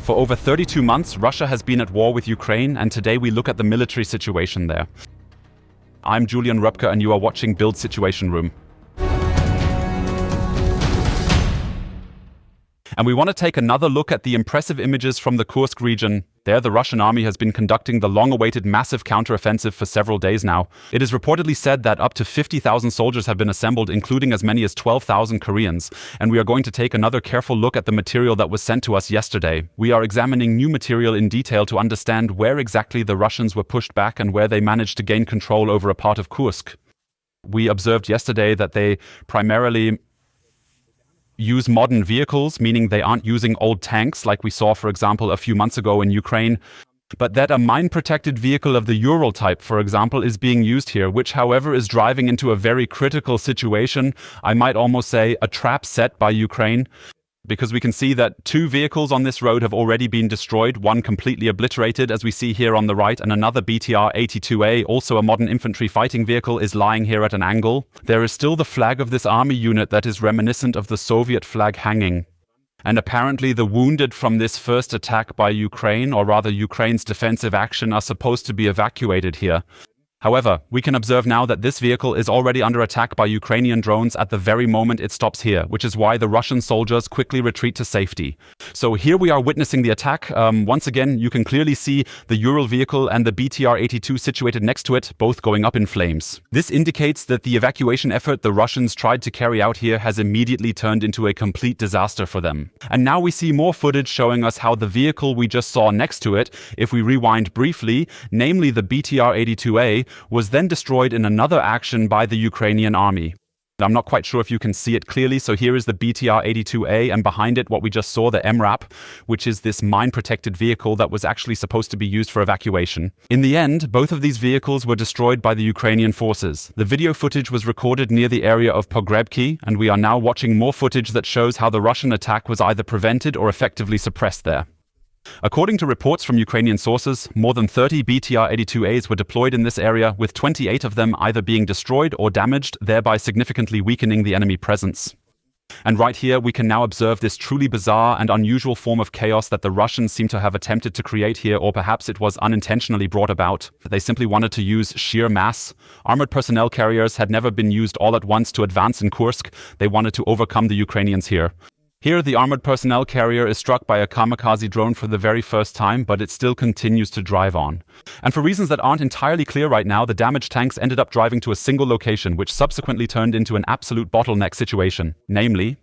For over 32 months, Russia has been at war with Ukraine, and today we look at the military situation there. I'm Julian Röpke, and you are watching BILD Situation Room. And we want to take another look at the impressive images from the Kursk region. There, the Russian army has been conducting the long-awaited massive counteroffensive for several days now. It is reportedly said that up to 50,000 soldiers have been assembled, including as many as 12,000 Koreans. And we are going to take another careful look at the material that was sent to us yesterday. We are examining new material in detail to understand where exactly the Russians were pushed back and where they managed to gain control over a part of Kursk. We observed yesterday that they primarily use modern vehicles, meaning they aren't using old tanks like we saw, for example, a few months ago in Ukraine, but that a mine-protected vehicle of the Ural type, for example, is being used here, which, however, is driving into a very critical situation. I might almost say a trap set by Ukraine, because we can see that 2 vehicles on this road have already been destroyed, one completely obliterated, as we see here on the right, and another BTR-82A, also a modern infantry fighting vehicle, is lying here at an angle. There is still the flag of this army unit that is reminiscent of the Soviet flag hanging. And apparently the wounded from this first attack by Ukraine, or rather Ukraine's defensive action, are supposed to be evacuated here. However, we can observe now that this vehicle is already under attack by Ukrainian drones at the very moment it stops here, which is why the Russian soldiers quickly retreat to safety. So here we are witnessing the attack. Once again, you can clearly see the Ural vehicle and the BTR-82 situated next to it, both going up in flames. This indicates that the evacuation effort the Russians tried to carry out here has immediately turned into a complete disaster for them. And now we see more footage showing us how the vehicle we just saw next to it, if we rewind briefly, namely the BTR-82A, was then destroyed in another action by the Ukrainian army. I'm not quite sure if you can see it clearly, so here is the BTR-82A, and behind it what we just saw, the MRAP, which is this mine-protected vehicle that was actually supposed to be used for evacuation. In the end, both of these vehicles were destroyed by the Ukrainian forces. The video footage was recorded near the area of Pogrebki, and we are now watching more footage that shows how the Russian attack was either prevented or effectively suppressed there. According to reports from Ukrainian sources, more than 30 BTR-82As were deployed in this area, with 28 of them either being destroyed or damaged, thereby significantly weakening the enemy presence. And right here, we can now observe this truly bizarre and unusual form of chaos that the Russians seem to have attempted to create here, or perhaps it was unintentionally brought about. They simply wanted to use sheer mass. Armored personnel carriers had never been used all at once to advance in Kursk. They wanted to overcome the Ukrainians here. Here, the armored personnel carrier is struck by a kamikaze drone for the very first time, but it still continues to drive on. And for reasons that aren't entirely clear right now, the damaged tanks ended up driving to a single location, which subsequently turned into an absolute bottleneck situation. Namely,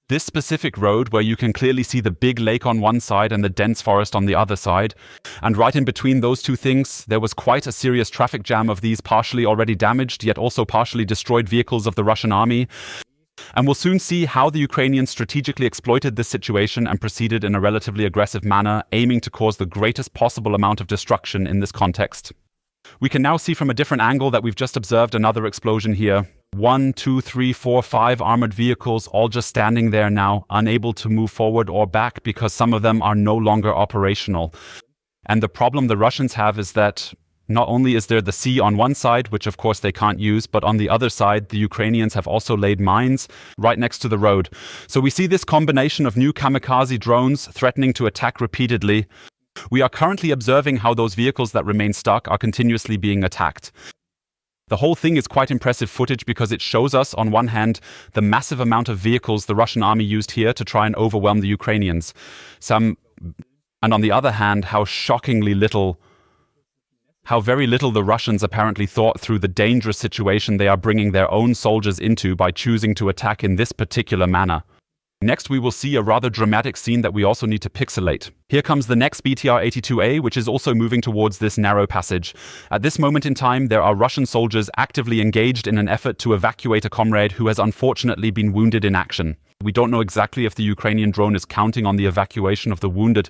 this specific road where you can clearly see the big lake on one side and the dense forest on the other side. And right in between those two things, there was quite a serious traffic jam of these partially already damaged, yet also partially destroyed vehicles of the Russian army. And we'll soon see how the Ukrainians strategically exploited this situation and proceeded in a relatively aggressive manner, aiming to cause the greatest possible amount of destruction in this context. We can now see from a different angle that we've just observed another explosion here. 1, 2, 3, 4, 5 armored vehicles all just standing there now, unable to move forward or back because some of them are no longer operational. And the problem the Russians have is that not only is there the sea on one side, which of course they can't use, but on the other side, the Ukrainians have also laid mines right next to the road. So we see this combination of new kamikaze drones threatening to attack repeatedly. We are currently observing how those vehicles that remain stuck are continuously being attacked. The whole thing is quite impressive footage because it shows us, on one hand, the massive amount of vehicles the Russian army used here to try and overwhelm the Ukrainians. And on the other hand, how very little the Russians apparently thought through the dangerous situation they are bringing their own soldiers into by choosing to attack in this particular manner. Next, we will see a rather dramatic scene that we also need to pixelate. Here comes the next BTR-82A, which is also moving towards this narrow passage. At this moment in time, there are Russian soldiers actively engaged in an effort to evacuate a comrade who has unfortunately been wounded in action. We don't know exactly if the Ukrainian drone is counting on the evacuation of the wounded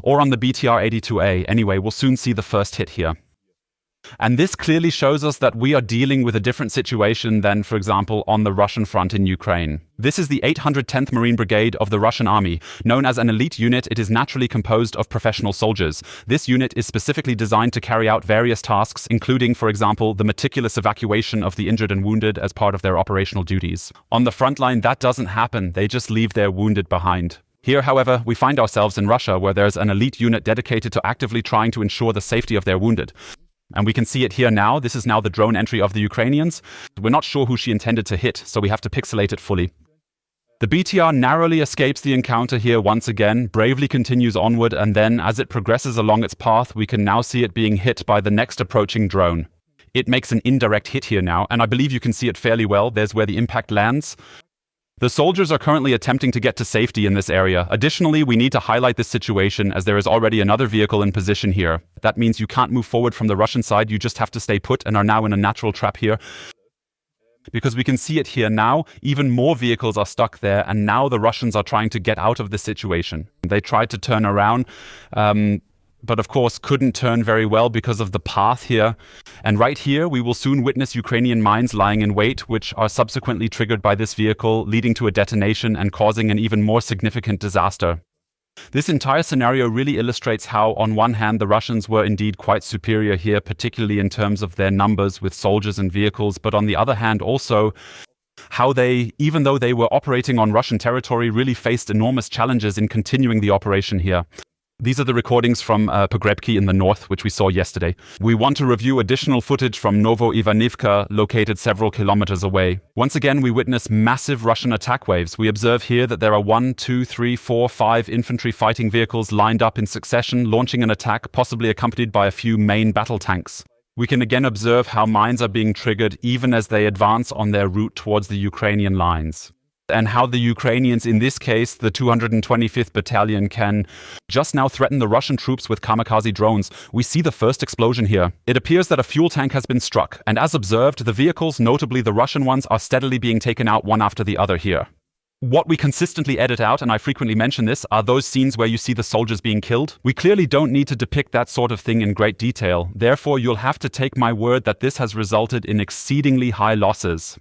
or on the BTR-82A. Anyway, we'll soon see the first hit here. And this clearly shows us that we are dealing with a different situation than, for example, on the Russian front in Ukraine. This is the 810th Marine Brigade of the Russian army. Known as an elite unit, it is naturally composed of professional soldiers. This unit is specifically designed to carry out various tasks, including, for example, the meticulous evacuation of the injured and wounded as part of their operational duties. On the front line, that doesn't happen. They just leave their wounded behind. Here, however, we find ourselves in Russia, where there's an elite unit dedicated to actively trying to ensure the safety of their wounded. And we can see it here now. This is now the drone entry of the Ukrainians. We're not sure who she intended to hit, so we have to pixelate it fully. The BTR narrowly escapes the encounter here once again, bravely continues onward, and then, as it progresses along its path, we can now see it being hit by the next approaching drone. It makes an indirect hit here now, and I believe you can see it fairly well. There's where the impact lands. The soldiers are currently attempting to get to safety in this area. Additionally, we need to highlight this situation as there is already another vehicle in position here. That means you can't move forward from the Russian side, you just have to stay put and are now in a natural trap here. Because we can see it here now, even more vehicles are stuck there, and now the Russians are trying to get out of the situation. They tried to turn around, but of course couldn't turn very well because of the path here. And right here, we will soon witness Ukrainian mines lying in wait, which are subsequently triggered by this vehicle, leading to a detonation and causing an even more significant disaster. This entire scenario really illustrates how, on one hand, the Russians were indeed quite superior here, particularly in terms of their numbers with soldiers and vehicles, but on the other hand also how they, even though they were operating on Russian territory, really faced enormous challenges in continuing the operation here. These are the recordings from Pogrebki in the north, which we saw yesterday. We want to review additional footage from Novo-Ivanivka, located several kilometers away. Once again, we witness massive Russian attack waves. We observe here that there are 1, 2, 3, 4, 5 infantry fighting vehicles lined up in succession, launching an attack, possibly accompanied by a few main battle tanks. We can again observe how mines are being triggered even as they advance on their route towards the Ukrainian lines. And how the Ukrainians, in this case, the 225th Battalion, can just now threaten the Russian troops with kamikaze drones. We see the first explosion here. It appears that a fuel tank has been struck, and as observed, the vehicles, notably the Russian ones, are steadily being taken out one after the other here. What we consistently edit out, and I frequently mention this, are those scenes where you see the soldiers being killed. We clearly don't need to depict that sort of thing in great detail. Therefore, you'll have to take my word that this has resulted in exceedingly high losses.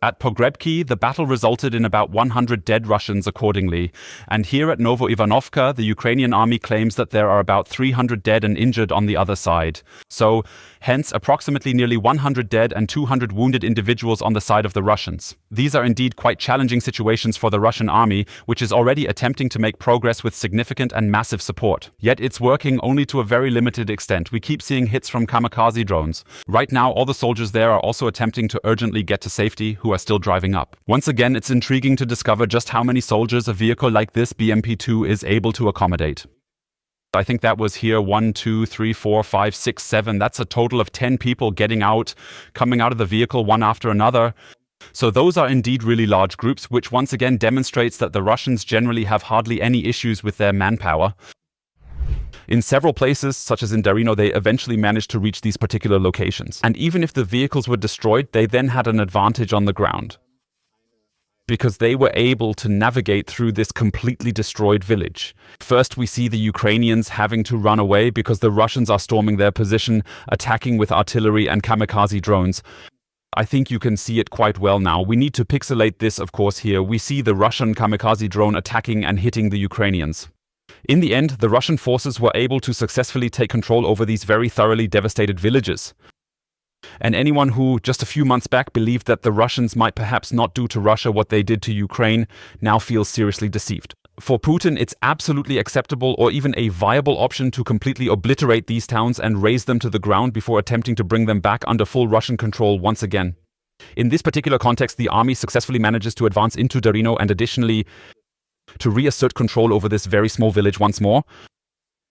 At Pogrebki, the battle resulted in about 100 dead Russians accordingly, and here at Novo-Ivanovka, the Ukrainian army claims that there are about 300 dead and injured on the other side. So, hence, approximately nearly 100 dead and 200 wounded individuals on the side of the Russians. These are indeed quite challenging situations for the Russian army, which is already attempting to make progress with significant and massive support. Yet it's working only to a very limited extent. We keep seeing hits from kamikaze drones. Right now, all the soldiers there are also attempting to urgently get to safety, who are still driving up. Once again, it's intriguing to discover just how many soldiers a vehicle like this BMP-2 is able to accommodate. I think that was here 1, 2, 3, 4, 5, 6, 7. That's a total of 10 people getting out, coming out of the vehicle one after another. So those are indeed really large groups, which once again demonstrates that the Russians generally have hardly any issues with their manpower. In several places, such as in Darino, they eventually managed to reach these particular locations. And even if the vehicles were destroyed, they then had an advantage on the ground, because they were able to navigate through this completely destroyed village. First, we see the Ukrainians having to run away because the Russians are storming their position, attacking with artillery and kamikaze drones. I think you can see it quite well now. We need to pixelate this, of course, here. We see the Russian kamikaze drone attacking and hitting the Ukrainians. In the end, the Russian forces were able to successfully take control over these very thoroughly devastated villages. And anyone who, just a few months back, believed that the Russians might perhaps not do to Russia what they did to Ukraine, now feels seriously deceived. For Putin, it's absolutely acceptable or even a viable option to completely obliterate these towns and raze them to the ground before attempting to bring them back under full Russian control once again. In this particular context, the army successfully manages to advance into Darino and additionally to reassert control over this very small village once more.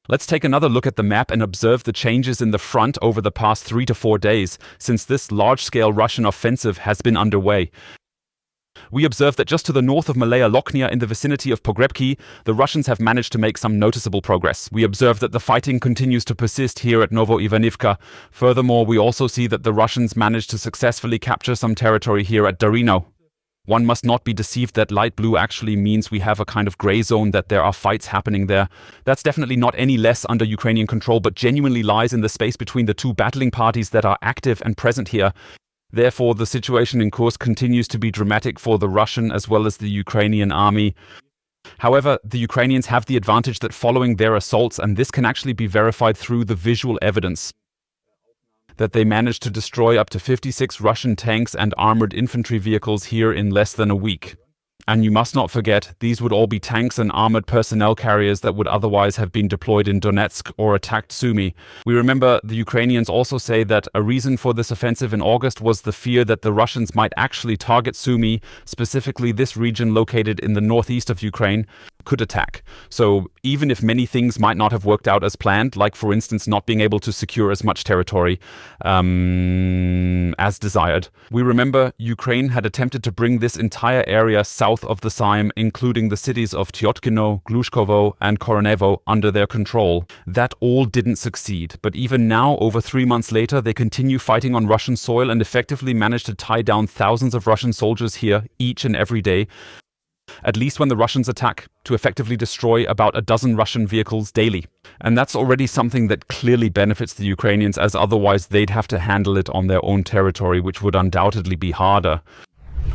Let's take another look at the map and observe the changes in the front over the past 3 to 4 days since this large-scale Russian offensive has been underway. We observe that just to the north of Malaya Lochnia, in the vicinity of Pogrebki, the Russians have managed to make some noticeable progress. We observe that the fighting continues to persist here at Novo-Ivanivka. Furthermore, we also see that the Russians managed to successfully capture some territory here at Darino. One must not be deceived that light blue actually means we have a kind of gray zone, that there are fights happening there. That's definitely not any less under Ukrainian control, but genuinely lies in the space between the two battling parties that are active and present here. Therefore, the situation in Kursk continues to be dramatic for the Russian as well as the Ukrainian army. However, the Ukrainians have the advantage that following their assaults, and this can actually be verified through the visual evidence, that they managed to destroy up to 56 Russian tanks and armored infantry vehicles here in less than a week. And you must not forget, these would all be tanks and armored personnel carriers that would otherwise have been deployed in Donetsk or attacked Sumy. We remember the Ukrainians also say that a reason for this offensive in August was the fear that the Russians might actually target Sumy, specifically this region located in the northeast of Ukraine, could attack. So even if many things might not have worked out as planned, like for instance not being able to secure as much territory as desired, we remember Ukraine had attempted to bring this entire area south of the Sime, including the cities of Tyotkino, Glushkovo and Koronevo, under their control. That all didn't succeed, but even now, over 3 months later, they continue fighting on Russian soil and effectively manage to tie down thousands of Russian soldiers here each and every day, at least when the Russians attack, to effectively destroy about a dozen Russian vehicles daily. And that's already something that clearly benefits the Ukrainians, as otherwise they'd have to handle it on their own territory, which would undoubtedly be harder.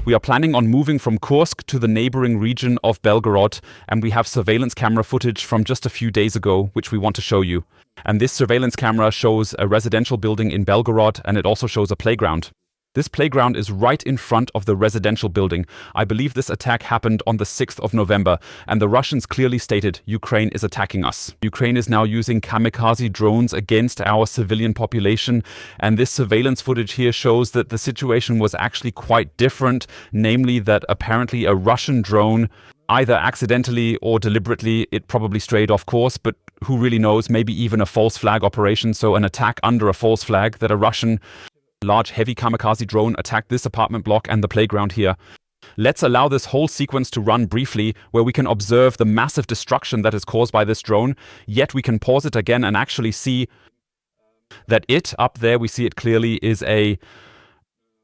We are planning on moving from Kursk to the neighboring region of Belgorod, and we have surveillance camera footage from just a few days ago, which we want to show you. And this surveillance camera shows a residential building in Belgorod, and it also shows a playground. This playground is right in front of the residential building. I believe this attack happened on the 6th of November, and the Russians clearly stated Ukraine is attacking us. Ukraine is now using kamikaze drones against our civilian population, and this surveillance footage here shows that the situation was actually quite different, namely that apparently a Russian drone, either accidentally or deliberately, it probably strayed off course, but who really knows, maybe even a false flag operation, so an attack under a false flag, that a Russian large heavy kamikaze drone attacked this apartment block and the playground here. Let's allow this whole sequence to run briefly, where we can observe the massive destruction that is caused by this drone, yet we can pause it again and actually see that it, up there, we see it clearly, is a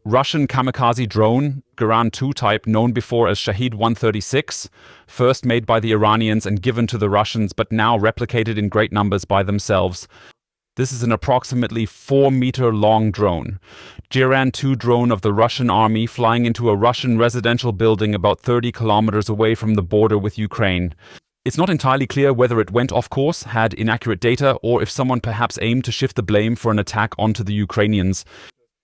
Russian kamikaze drone, Garan 2 type, known before as Shahed 136, first made by the Iranians and given to the Russians, but now replicated in great numbers by themselves. This is an approximately 4-meter-long drone. Garan 2 drone of the Russian army flying into a Russian residential building about 30 kilometers away from the border with Ukraine. It's not entirely clear whether it went off course, had inaccurate data, or if someone perhaps aimed to shift the blame for an attack onto the Ukrainians.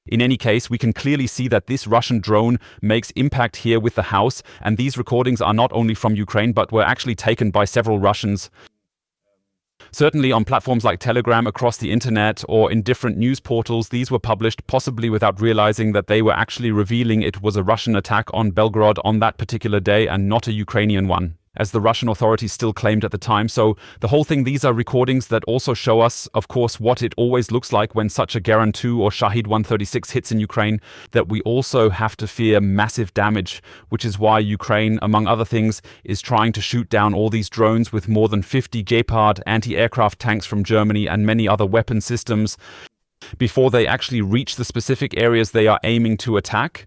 In any case, we can clearly see that this Russian drone makes impact here with the house, and these recordings are not only from Ukraine but were actually taken by several Russians. Certainly on platforms like Telegram across the internet or in different news portals, these were published possibly without realizing that they were actually revealing it was a Russian attack on Belgorod on that particular day and not a Ukrainian one, as the Russian authorities still claimed at the time. So the whole thing, these are recordings that also show us, of course, what it always looks like when such a Garan 2 or Shahed 136 hits in Ukraine, that we also have to fear massive damage, which is why Ukraine, among other things, is trying to shoot down all these drones with more than 50 Leopard anti-aircraft tanks from Germany and many other weapon systems before they actually reach the specific areas they are aiming to attack.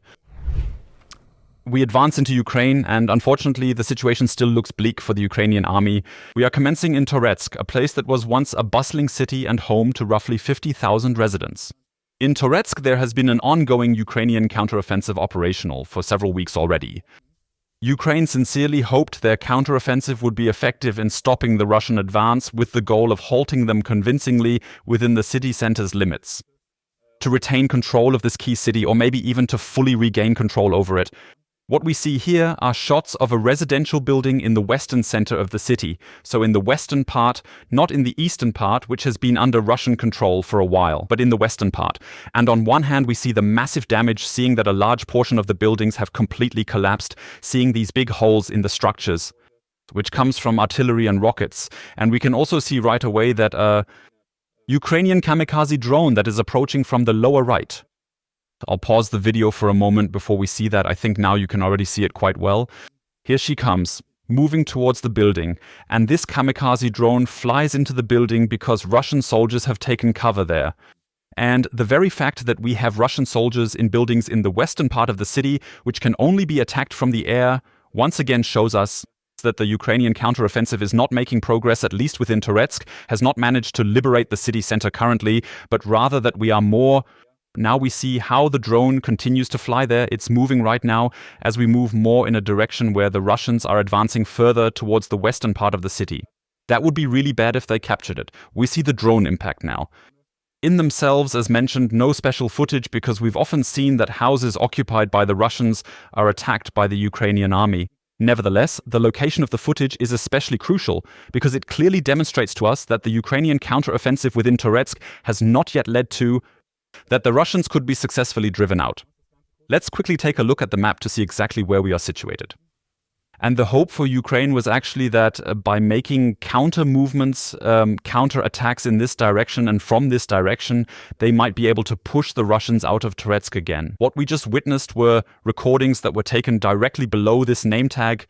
We advance into Ukraine, and unfortunately the situation still looks bleak for the Ukrainian army. We are commencing in Torezk, a place that was once a bustling city and home to roughly 50,000 residents. In Torezk, there has been an ongoing Ukrainian counteroffensive operational for several weeks already. Ukraine sincerely hoped their counteroffensive would be effective in stopping the Russian advance, with the goal of halting them convincingly within the city center's limits. To retain control of this key city, or maybe even to fully regain control over it. What we see here are shots of a residential building in the western center of the city, so in the western part, not in the eastern part, which has been under Russian control for a while, but in the western part. And on one hand, we see the massive damage, seeing that a large portion of the buildings have completely collapsed, seeing these big holes in the structures, which comes from artillery and rockets. And we can also see right away that a Ukrainian kamikaze drone that is approaching from the lower right. I'll pause the video for a moment before we see that. I think now you can already see it quite well. Here she comes, moving towards the building, and this kamikaze drone flies into the building because Russian soldiers have taken cover there. And the very fact that we have Russian soldiers in buildings in the western part of the city, which can only be attacked from the air, once again shows us that the Ukrainian counteroffensive is not making progress, at least within Torezk, has not managed to liberate the city center currently, but rather that we are more. Now we see how the drone continues to fly there. It's moving right now as we move more in a direction where the Russians are advancing further towards the western part of the city. That would be really bad if they captured it. We see the drone impact now. In themselves, as mentioned, no special footage, because we've often seen that houses occupied by the Russians are attacked by the Ukrainian army. Nevertheless, the location of the footage is especially crucial because it clearly demonstrates to us that the Ukrainian counteroffensive within Torezk has not yet led to that the Russians could be successfully driven out. Let's quickly take a look at the map to see exactly where we are situated. And the hope for Ukraine was actually that by making counter movements, counter attacks in this direction and from this direction, they might be able to push the Russians out of Torezk again. What we just witnessed were recordings that were taken directly below this name tag.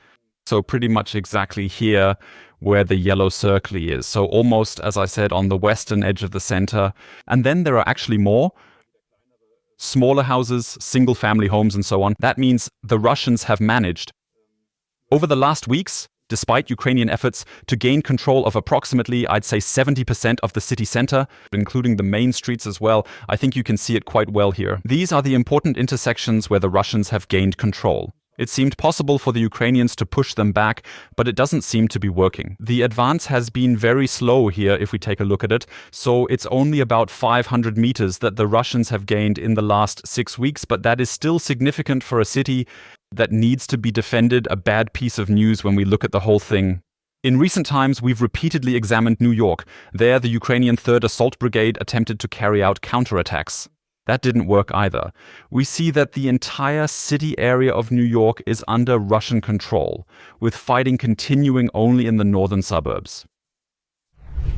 So pretty much exactly here where the yellow circle is. So almost, as I said, on the western edge of the center. And then there are actually more smaller houses, single family homes and so on. That means the Russians have managed over the last weeks, despite Ukrainian efforts, to gain control of approximately, I'd say 70% of the city center, including the main streets as well. I think you can see it quite well here. These are the important intersections where the Russians have gained control. It seemed possible for the Ukrainians to push them back, but it doesn't seem to be working. The advance has been very slow here if we take a look at it, so it's only about 500 meters that the Russians have gained in the last 6 weeks, but that is still significant for a city that needs to be defended, a bad piece of news when we look at the whole thing. In recent times, we've repeatedly examined New York. There, the Ukrainian 3rd Assault Brigade attempted to carry out counterattacks. That didn't work either. We see that the entire city area of New York is under Russian control, with fighting continuing only in the northern suburbs.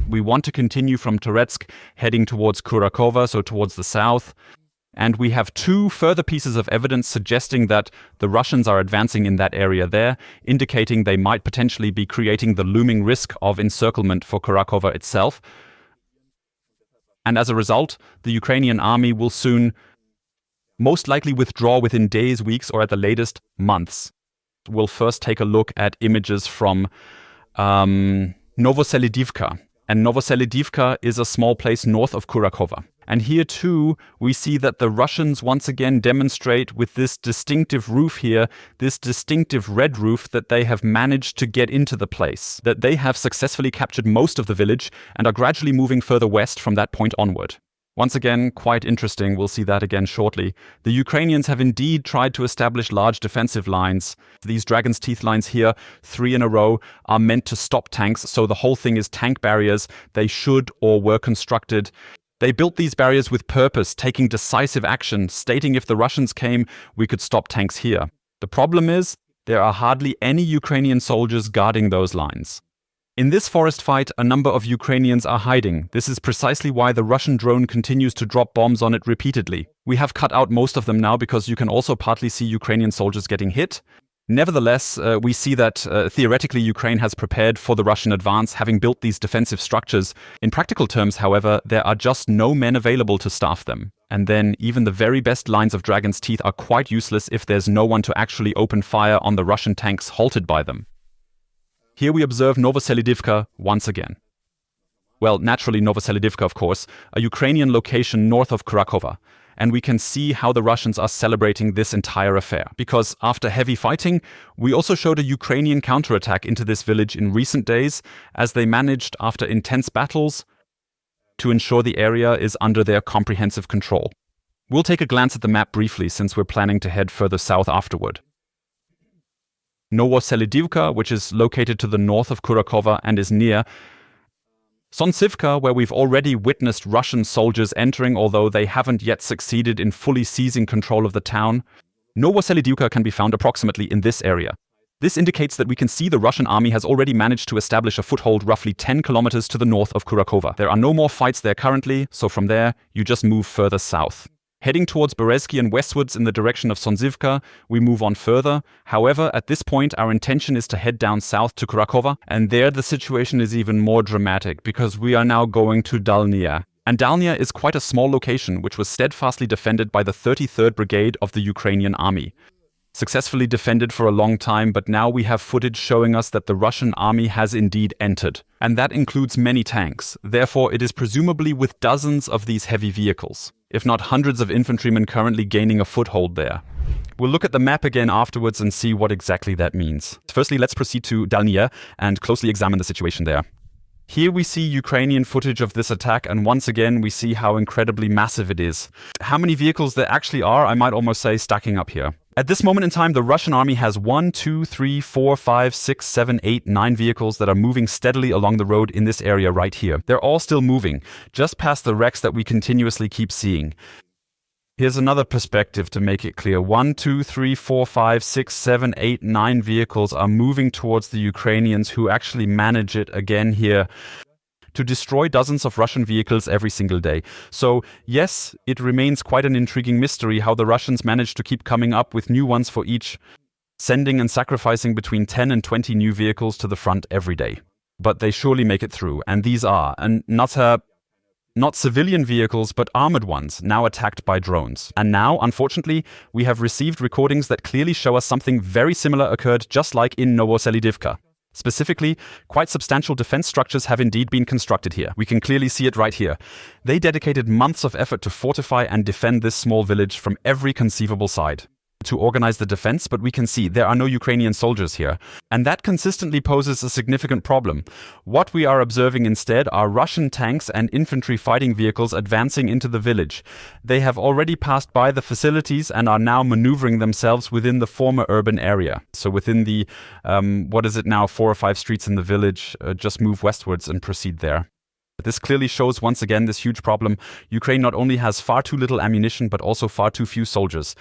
We want to continue from Torezk, heading towards Kurakhove, so towards the south. And we have 2 further pieces of evidence suggesting that the Russians are advancing in that area there, indicating they might potentially be creating the looming risk of encirclement for Kurakhove itself. And as a result, the Ukrainian army will soon most likely withdraw within days, weeks, or at the latest, months. We'll first take a look at images from Novoselidivka. And Novoselidivka is a small place north of Kurakhove. And here too, we see that the Russians once again demonstrate with this distinctive roof here, this distinctive red roof, that they have managed to get into the place, that they have successfully captured most of the village and are gradually moving further west from that point onward. Once again, quite interesting, we'll see that again shortly. The Ukrainians have indeed tried to establish large defensive lines. These Dragon's Teeth lines here, 3 in a row, are meant to stop tanks, so the whole thing is tank barriers. They should or were constructed. They built these barriers with purpose, taking decisive action, stating if the Russians came, we could stop tanks here. The problem is, there are hardly any Ukrainian soldiers guarding those lines. In this forest fight, a number of Ukrainians are hiding. This is precisely why the Russian drone continues to drop bombs on it repeatedly. We have cut out most of them now because you can also partly see Ukrainian soldiers getting hit. Nevertheless, we see that theoretically Ukraine has prepared for the Russian advance, having built these defensive structures. In practical terms, however, there are just no men available to staff them. And then even the very best lines of Dragon's Teeth are quite useless if there's no one to actually open fire on the Russian tanks halted by them. Here we observe Novoselidivka once again. Well, naturally Novoselidivka, of course, a Ukrainian location north of Kurakhove. And we can see how the Russians are celebrating this entire affair. Because after heavy fighting, we also showed a Ukrainian counterattack into this village in recent days, as they managed, after intense battles, to ensure the area is under their comprehensive control. We'll take a glance at the map briefly, since we're planning to head further south afterward. Novoselidivka, which is located to the north of Kurakhove and is near Sonzivka, where we've already witnessed Russian soldiers entering, although they haven't yet succeeded in fully seizing control of the town. Novoselidivka can be found approximately in this area. This indicates that we can see the Russian army has already managed to establish a foothold roughly 10 kilometers to the north of Kurakhove. There are no more fights there currently, so from there, you just move further south. Heading towards Berezki and westwards in the direction of Sonzivka, we move on further. However, at this point, our intention is to head down south to Kurakhove, and there the situation is even more dramatic, because we are now going to Dalnya. And Dalnya is quite a small location, which was steadfastly defended by the 33rd Brigade of the Ukrainian army. Successfully defended for a long time, but now we have footage showing us that the Russian army has indeed entered. And that includes many tanks. Therefore, it is presumably with dozens of these heavy vehicles, if not hundreds of infantrymen currently gaining a foothold there. We'll look at the map again afterwards and see what exactly that means. Firstly, let's proceed to Dalnya and closely examine the situation there. Here we see Ukrainian footage of this attack, and once again we see how incredibly massive it is. How many vehicles there actually are, I might almost say, stacking up here. At this moment in time, the Russian army has 1, 2, 3, 4, 5, 6, 7, 8, 9 vehicles that are moving steadily along the road in this area right here. They're all still moving, just past the wrecks that we continuously keep seeing. Here's another perspective to make it clear. 1, 2, 3, 4, 5, 6, 7, 8, 9 vehicles are moving towards the Ukrainians, who actually manage it again here to destroy dozens of Russian vehicles every single day. So yes, it remains quite an intriguing mystery how the Russians manage to keep coming up with new ones for each, sending and sacrificing between 10 and 20 new vehicles to the front every day. But they surely make it through, and these are, and not civilian vehicles, but armored ones, now attacked by drones. And now, unfortunately, we have received recordings that clearly show us something very similar occurred just like in Novoselidivka. Specifically, quite substantial defense structures have indeed been constructed here. We can clearly see it right here. They dedicated months of effort to fortify and defend this small village from every conceivable side, to organize the defense, but we can see there are no Ukrainian soldiers here. And that consistently poses a significant problem. What we are observing instead are Russian tanks and infantry fighting vehicles advancing into the village. They have already passed by the facilities and are now maneuvering themselves within the former urban area. So within the, 4 or 5 streets in the village, just move westwards and proceed there. This clearly shows once again this huge problem. Ukraine not only has far too little ammunition, but also far too few soldiers.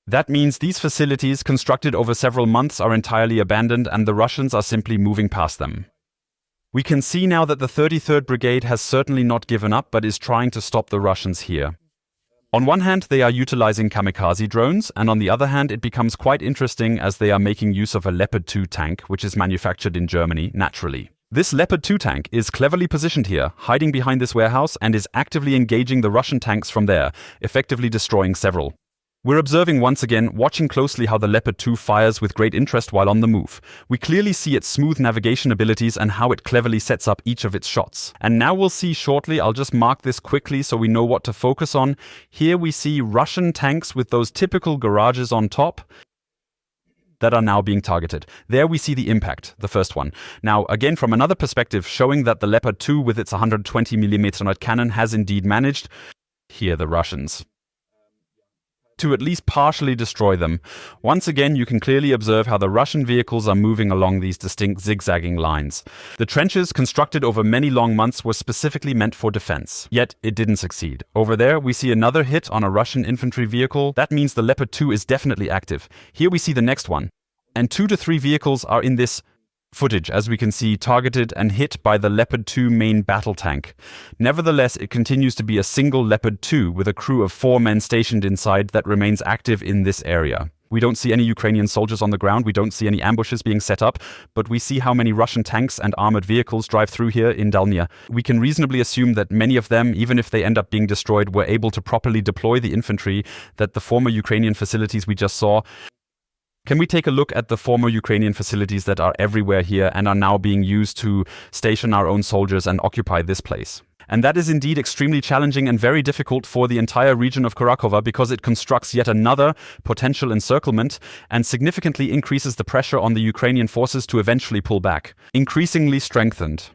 That means these facilities, constructed over several months, are entirely abandoned, and the Russians are simply moving past them. We can see now that the 33rd Brigade has certainly not given up, but is trying to stop the Russians here. On one hand, they are utilizing kamikaze drones, and on the other hand, it becomes quite interesting as they are making use of a Leopard 2 tank, which is manufactured in Germany, naturally. This Leopard 2 tank is cleverly positioned here, hiding behind this warehouse, and is actively engaging the Russian tanks from there, effectively destroying several. We're observing once again, watching closely how the Leopard 2 fires with great interest while on the move. We clearly see its smooth navigation abilities and how it cleverly sets up each of its shots. And now we'll see shortly, I'll just mark this quickly so we know what to focus on. Here we see Russian tanks with those typical garages on top that are now being targeted. There we see the impact, the first one. Now, again, from another perspective, showing that the Leopard 2 with its 120mm cannon has indeed managed, here the Russians, to at least partially destroy them. Once again, you can clearly observe how the Russian vehicles are moving along these distinct zigzagging lines. The trenches, constructed over many long months, were specifically meant for defense. Yet, it didn't succeed. Over there, we see another hit on a Russian infantry vehicle. That means the Leopard 2 is definitely active. Here we see the next one. And 2 to 3 vehicles are in this footage, as we can see, targeted and hit by the Leopard 2 main battle tank. Nevertheless, it continues to be a single Leopard 2 with a crew of 4 men stationed inside that remains active in this area. We don't see any Ukrainian soldiers on the ground, we don't see any ambushes being set up, but we see how many Russian tanks and armored vehicles drive through here in Dalnya. We can reasonably assume that many of them, even if they end up being destroyed, were able to properly deploy the infantry that the former Ukrainian facilities we just saw. Can we take a look at the former Ukrainian facilities that are everywhere here and are now being used to station our own soldiers and occupy this place? And that is indeed extremely challenging and very difficult for the entire region of Kurakhove because it constructs yet another potential encirclement and significantly increases the pressure on the Ukrainian forces to eventually pull back, increasingly strengthened.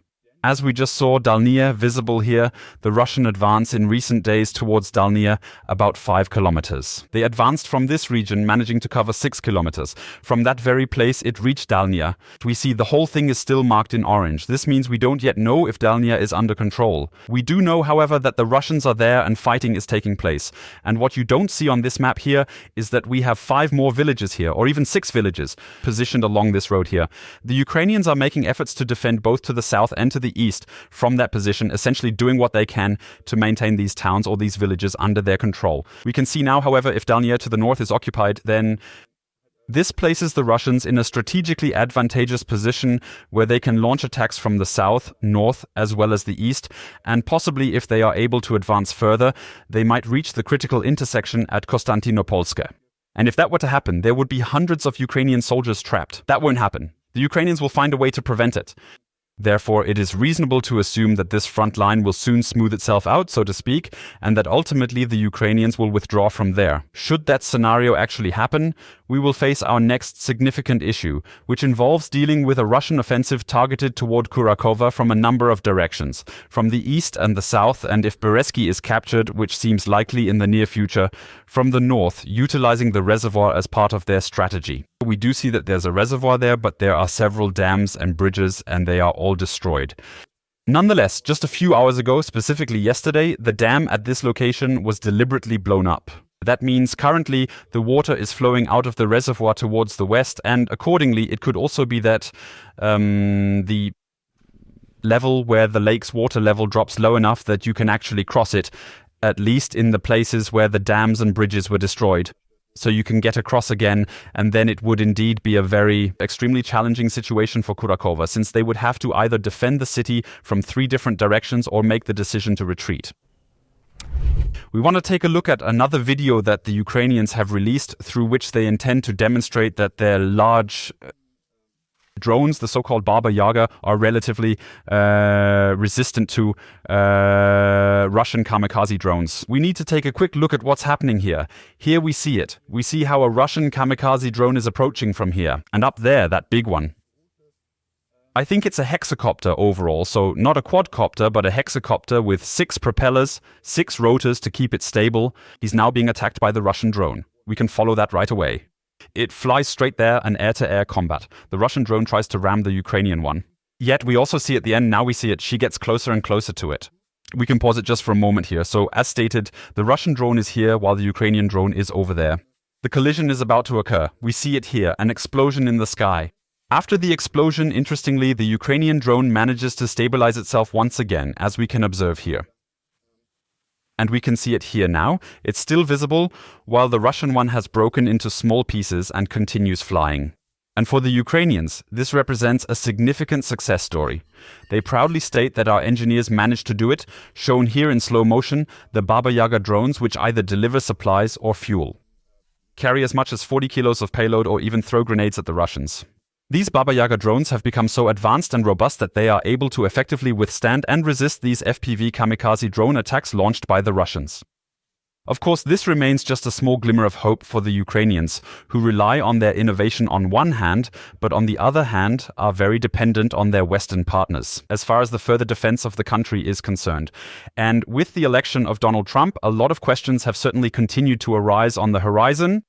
As we just saw Dalnya visible here, the Russian advance in recent days towards Dalnya about 5 kilometers. They advanced from this region, managing to cover 6 kilometers. From that very place, it reached Dalnya. We see the whole thing is still marked in orange. This means we don't yet know if Dalnya is under control. We do know, however, that the Russians are there and fighting is taking place. And what you don't see on this map here is that we have 5 more villages here, or even 6 villages, positioned along this road here. The Ukrainians are making efforts to defend both to the south and to the east from that position, essentially doing what they can to maintain these towns or these villages under their control. We can see now, however, if Dalnya to the north is occupied, then this places the Russians in a strategically advantageous position where they can launch attacks from the south, north, as well as the east, and possibly if they are able to advance further, they might reach the critical intersection at Konstantinopolsk. And if that were to happen, there would be hundreds of Ukrainian soldiers trapped. That won't happen. The Ukrainians will find a way to prevent it. Therefore, it is reasonable to assume that this front line will soon smooth itself out, so to speak, and that ultimately the Ukrainians will withdraw from there. Should that scenario actually happen, we will face our next significant issue, which involves dealing with a Russian offensive targeted toward Kurakhove from a number of directions, from the east and the south, and if Torezk is captured, which seems likely in the near future, from the north, utilizing the reservoir as part of their strategy. We do see that there's a reservoir there, but there are several dams and bridges, and they are all destroyed. Nonetheless, just a few hours ago, specifically yesterday, the dam at this location was deliberately blown up. That means currently the water is flowing out of the reservoir towards the west, and accordingly it could also be that the level where the lake's water level drops low enough that you can actually cross it, at least in the places where the dams and bridges were destroyed. So you can get across again, and then it would indeed be a very extremely challenging situation for Kurakhove, since they would have to either defend the city from 3 different directions or make the decision to retreat. We want to take a look at another video that the Ukrainians have released, through which they intend to demonstrate that their large drones, the so-called Baba Yaga, are relatively resistant to Russian kamikaze drones. We need to take a quick look at what's happening here. Here we see it. We see how a Russian kamikaze drone is approaching from here. And up there, that big one. I think it's a hexacopter overall, so not a quadcopter, but a hexacopter with 6 propellers, 6 rotors to keep it stable. He's now being attacked by the Russian drone. We can follow that right away. It flies straight there, an air-to-air combat. The Russian drone tries to ram the Ukrainian one. Yet we also see at the end, now we see it, she gets closer and closer to it. We can pause it just for a moment here. So as stated, the Russian drone is here while the Ukrainian drone is over there. The collision is about to occur. We see it here, an explosion in the sky. After the explosion, interestingly, the Ukrainian drone manages to stabilize itself once again, as we can observe here. And we can see it here now. It's still visible, while the Russian one has broken into small pieces and continues flying. And for the Ukrainians, this represents a significant success story. They proudly state that our engineers managed to do it, shown here in slow motion, the Baba Yaga drones, which either deliver supplies or fuel, carry as much as 40 kilos of payload, or even throw grenades at the Russians. These Baba Yaga drones have become so advanced and robust that they are able to effectively withstand and resist these FPV kamikaze drone attacks launched by the Russians. Of course, this remains just a small glimmer of hope for the Ukrainians, who rely on their innovation on one hand, but on the other hand are very dependent on their Western partners, as far as the further defense of the country is concerned. And with the election of Donald Trump, a lot of questions have certainly continued to arise on the horizon.